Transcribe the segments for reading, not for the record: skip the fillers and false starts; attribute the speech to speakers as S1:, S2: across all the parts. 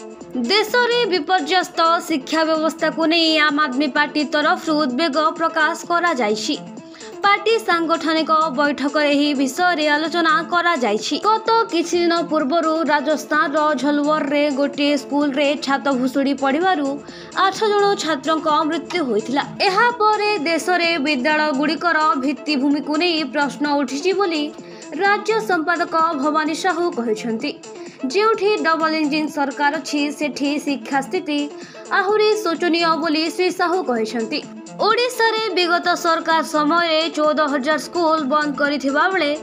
S1: देश में विपर्यस्त शिक्षा व्यवस्था को नहीं आम आदमी पार्टी तरफ उद्वेग प्रकाश करा जायछि। पार्टी सांगठनिक बैठक में विषय आलोचना करा जायछि। गत किछि दिन पूर्व राजस्थान झलवर रे गोटे स्कूल रे छात भुशुड़ी पड़िबारु 8 जन छात्रों मृत्यु होइथिला। एहा परे देश में विद्यालय गुड़िकर भित्तिभूमि को नहीं प्रश्न उठिछि बोली राज्य संपादक भवानी साहू कहछन्ति। जेउठी डबल इंजिन सरकार अछि सेठी शिक्षा स्थिति आहुरी शोचनीय बोली श्री साहू कहछन्ति। ओडिशा रे विगत सरकार समय 14,000 स्कूल बंद करिथिबा बेले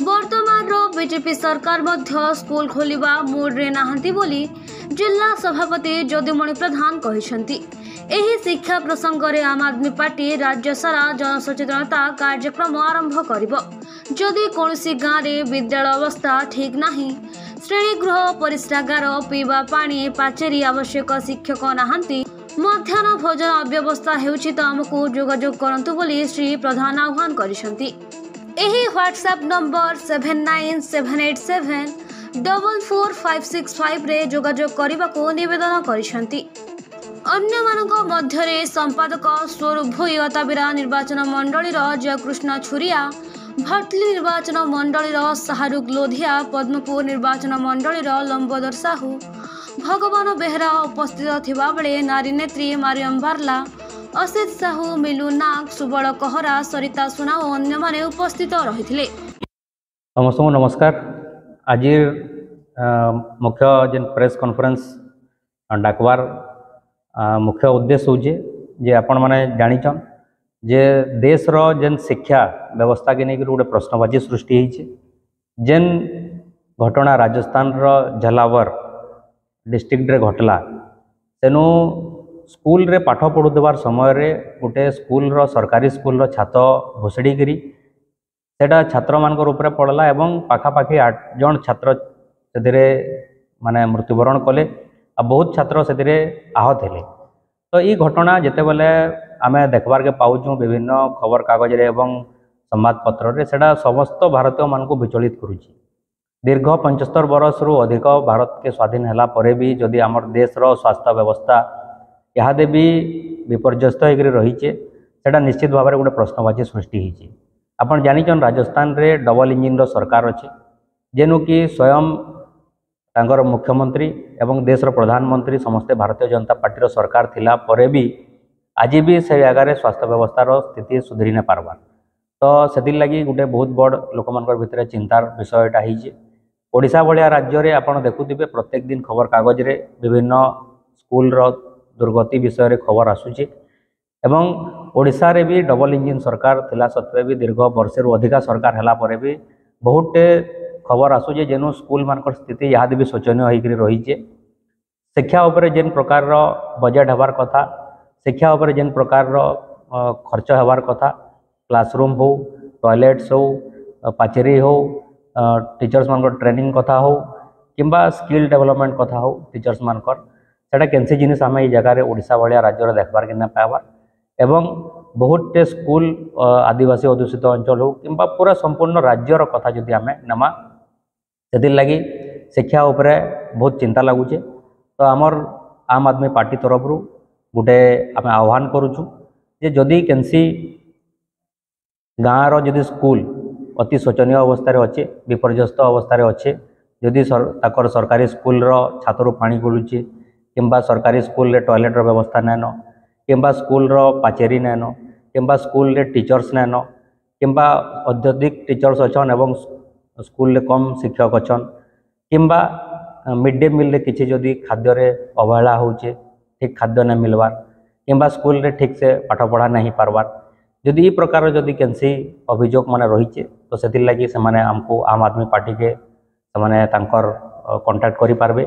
S1: वर्तमान रो बीजेपी सरकार मध्य स्कूल खोलिबा मूड रे नाहंती बोली जिला सभापति ज्योतिमणि प्रधान कहछन्ति। एही शिक्षा प्रसंग रे आम आदमी पार्टी राज्य सारा जनसचेतनता कार्यक्रम आरंभ करिबो। जदि कोनोसी गाँव रे विद्यालय अवस्था ठीक नाही, श्रेणीगृह परिस्रागार पीवा पानी पाचेरी आवश्यक शिक्षक नाहांती, मध्याह्न भोजन अव्यवस्था हेउछि त हमकु जोगाजोग करंतु बोली श्री प्रधान आह्वान करिसंती। एही व्हाट्सएप नंबर 7978744565 रे जोगाजोग करबाको निवेदन करिसंती। अन्य मानक मध्यरे संपादक स्वरूप भोई अताबिरा निर्वाचन मंडली जयकृष्ण छुरिया, भटली निर्वाचन मंडली शाहरुख लोधिया, पद्मपुर निर्वाचन मंडली लंबोदर साहू, भगवान बेहरा उपस्थित थिबा बेले नारी नेत्री मारियम बार्ला, असित साहू, मिलू नाग, सुबल कहरा, सरिता सुना और अन्य माने उपस्थित रहिथिले।
S2: समस्त नमस्कार। आज मुख्य जेन प्रेस कॉन्फ्रेंस डाकवार मुख्य उद्देश्य होचे जे आपण माने जानिछन जे देश रो जेन शिक्षा व्यवस्था के नहीं गोटे प्रश्नबाजी सृष्टि होइछे। जेन घटना राजस्थान रो झलावर डिस्ट्रिक्ट रे घटला तेनु स्कूल रे पाठ पढ़ुवार समय रे गोटे स्कूल रो सरकारी स्कूल रो छात भुसड़ी करी सेटा छात्र मानकर ऊपर पड़ला एवं पाखापाखि 8 जन छात्र से माने मृत्युवरण कले आ बहुत छात्र से आहत हेले। तो ये घटना जिते बेले आमे देखबार के पाऊँ विभिन्न खबर कागज रे एवं संबाद पत्र रे सेटा समस्त भारतीय मान को विचलित करुच्ची। दीर्घ 75 वर्ष रु अधिक भारत के स्वाधीन हैला परे भी जदि आमर देश रो स्वास्थ्य व्यवस्था इहादे भी विपर्यस्त होकर रहीचे सेटा निश्चित भाव में गोटे प्रश्नबाची सृष्टि होइछे। आपण जानिछन राजस्थान रे डबल इंजिन रो सरकार अच्छे जेनु कि स्वयं तांकर मुख्यमंत्री एवं देश रो प्रधानमंत्री समस्ते भारतीय जनता पार्टी रो सरकार थिला परे भी आज भी से जगह स्वास्थ्य व्यवस्था रो स्थिति सुधरी न पारबार। तो से लगी गोटे बहुत बड़ लोक मान भितर चिंतार विषयटा होइछे। ओडिशा भलिया राज्य रे आपण देखुथिबे प्रत्येक दिन खबर कागज रे विभिन्न स्कूल रो दुर्गति विषय रे खबर आसुचे एवं ओडिशा रे भी डबल इंजिन सरकार थिला सत्वे भी दीर्घ वर्ष रु अधिका सरकार हैला परे भी बहुत खबर आसुचे जेनु स्कूल मानकर स्थिति इहाद भी शोचनीय होकर रहीचे। शिक्षा उपरे जेन प्रकार रो बजेट हबार कथा, शिक्षा उपरे जेन प्रकार रो खर्च हबार कथा, क्लासरूम हो, टॉयलेट्स हो, पाचेरी हो, टीचर्स मानकर ट्रेनिंग कथा हो किंबा स्किल डेवलपमेंट कथा हो टीचर्स मानकर सेटा केनसी जिनिस आम ये जगह ओडिशा भलिया राज्य देखबार कि ना पाइबार एवं बहुत स्कूल आदिवासी अध्युषित अंचल हो किंबा पूरा संपूर्ण राज्यर कथा जदि आम नमा से लगी शिक्षा उपरे बहुत चिंता लगुचे। तो आमर आम आदमी पार्टी तरफ गोटे आम आह्वान करुचु जे जदि केनसी गाँव जदि स्कूल अति शोचनीय अवस्था अच्छे विपर्यस्त अवस्था अच्छे जदि ताकर सरकारी स्कूल छातरू पानी गलुचे किंबा सरकारी स्कूल रे टॉयलेट रो व्यवस्था नैन किंबा स्कूल रो पाचेरी नैन किंबा स्कूल रे टीचर्स नैन किंबा अत्यधिक टीचर्स अच्छन एवं स्कूल रे कम शिक्षक अच्छन किंबा मिड डे मील रे किछि जदि खाद्य रे अवहेला होचे ठीक खाद्य न मिलवार किंबा स्कूल रे ठीक से पाठ पढ़ा नहीं पारबार जदि ई प्रकार जदि केनसी अभियोग माने रहीचे तो सेति लागि से माने हमको आम आदमी पार्टी के से माने तांकर कांटेक्ट करि पारबे।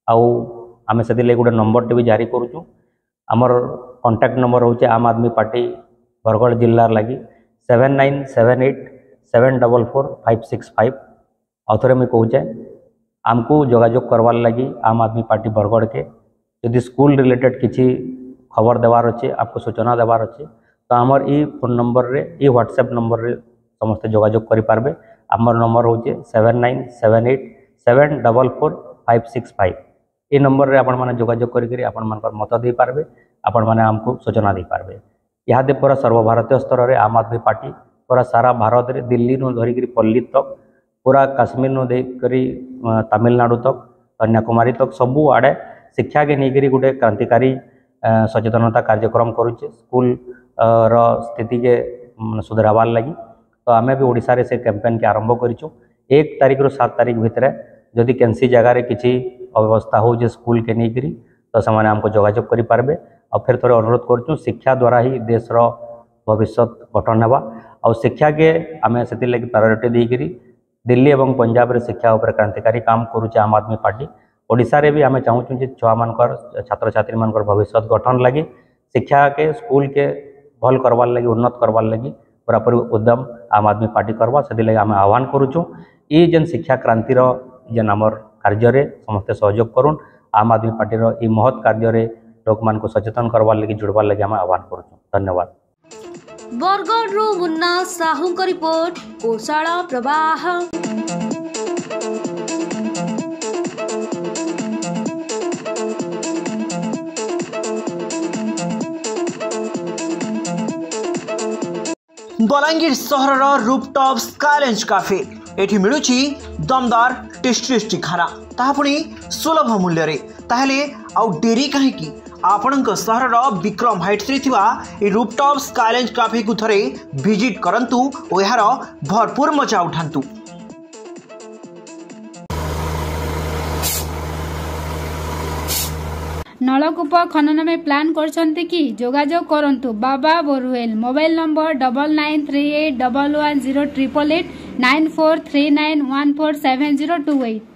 S2: आउ आमे सेति लागि गोटे नंबर टे भी जारी करूछु। आमर कांटेक्ट नंबर होचे आम आदमी पार्टी बरगढ़ जिल्ला लगी 7978744565। आउथरे में कहूचे आमको जोगाजोग करवार लगी आम आदमी पार्टी बरगढ़ के यदि स्कूल रिलेटेड किसी खबर देवार अच्छे आपको सूचना देवार अच्छे तो आमर ई फोन नंबर रे ई व्हाट्सएप नंबर रे समस्त जोगाजोग करि पारबे। आमर नंबर होचे 7978744565। ये नंबर रे आपण माने जोगाजोग करी आपण मानकर मत दे पारबे आपण माने हमको सूचना दे पारबे। इहादे पूरा सर्वभारतीय स्तर रे आम आदमी पार्टी पूरा सारा भारत रे दिल्ली नु धरिक पल्ली तक पूरा काश्मीर नु देकरी तमिलनाडु तक कन्याकुमारी तक सबू आड़े शिक्षा के नहीं गोटे क्रांतिकारी सचेतनता कार्यक्रम करुचे स्कूल स्थिति के सुधरावार लगी। तो आम भी ओडिशा से कैंपेन के आरंभ करूँ 1 तारिख रु 7 तारिख भितर जदि कैंसी जगार किसी अव्यवस्था हो जे स्कूल के नहीं करी तो से हमको जोगाजोग करें। और फिर थोड़े अनुरोध करूँ शिक्षा द्वारा ही देश भविष्य गठन होगा और शिक्षा के आम से प्रायोरिटी देकरी दिल्ली और पंजाब रे शिक्षा उपर क्रांतिकारी काम करुचे आम आदमी पार्टी। ओडिशा रे भी आम चाहूँ जे छुआ मानकर छात्र छात्री मानकर भविष्य गठन लगी शिक्षा के स्कूल के भल करवार लगी उन्नत करवार लगी पूरापूरी उद्यम आम आदमी पार्टी करवा से लगे आम आह्वान करुचु। ये जेन शिक्षा क्रांतिर जेन आमर कार्य समस्ते सहयोग करुन आम आदमी पार्टी ये महत् कार्य लोक मान को सचेतन करवार लगी जुड़वार लगी आम आह्वान करुचु। धन्यवाद।
S1: बरगढ़ मुन्ना साहू का रिपोर्ट कोसाड़ा प्रवाह।
S3: बलांगीर सहर रूपटॉप स्काईलैंड कैफे एठी मिलुची दमदार टेस्टी खाना ताहा पुणी सुलभ मूल्य रे ताहले आउ डेरी कहीं आपणक सहर विक्रम हाइट्स रे थिबा ए रूपटॉप स्काईलैंड कैफे को थरे विजिट करंतु और यार भरपूर मजा उठांतु।
S4: नलकूप खनन में प्लान करछन्ते कि जोगाजोग करंतु बाबा बोरवेल। Mobile number 9938110888 9439147028।